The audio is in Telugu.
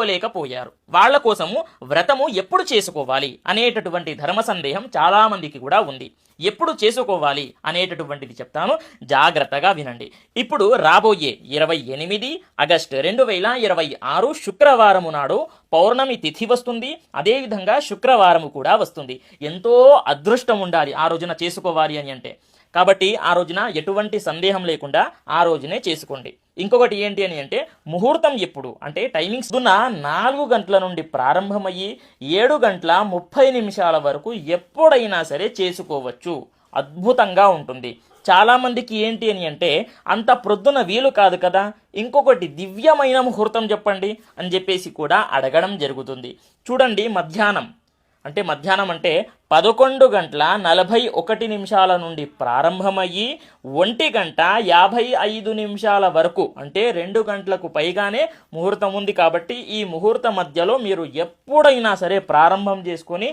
చేసుకోలేకపోయారు. వాళ్ళ కోసము వ్రతము ఎప్పుడు చేసుకోవాలి అనేటటువంటి ధర్మ సందేహం చాలా మందికి కూడా ఉంది. ఎప్పుడు చేసుకోవాలి అనేటటువంటిది చెప్తాను, జాగ్రత్తగా వినండి. ఇప్పుడు రాబోయే 28 ఆగస్టు 2026 శుక్రవారము నాడు పౌర్ణమి తిథి వస్తుంది. అదేవిధంగా శుక్రవారము కూడా వస్తుంది. ఎంతో అదృష్టం ఉండాలి ఆ రోజున చేసుకోవాలి అని అంటే. కాబట్టి ఆ రోజున ఎటువంటి సందేహం లేకుండా ఆ రోజునే చేసుకోండి. ఇంకొకటి ఏంటి అని అంటే, ముహూర్తం ఎప్పుడు అంటే టైమింగ్స్ 4 గంటల నుండి ప్రారంభమయ్యి 7:30 వరకు ఎప్పుడైనా సరే చేసుకోవచ్చు. అద్భుతంగా ఉంటుంది. చాలామందికి ఏంటి అని అంటే, అంత ప్రొద్దున వీలు కాదు కదా, ఇంకొకటి దివ్యమైన ముహూర్తం చెప్పండి అని చెప్పేసి కూడా అడగడం జరుగుతుంది. చూడండి, మధ్యాహ్నం అంటే 11:41 నుండి ప్రారంభమయ్యి 1:55 వరకు అంటే 2 గంటలకు పైగానే ముహూర్తం ఉంది. కాబట్టి ఈ ముహూర్తం మధ్యలో మీరు ఎప్పుడైనా సరే ప్రారంభం చేసుకొని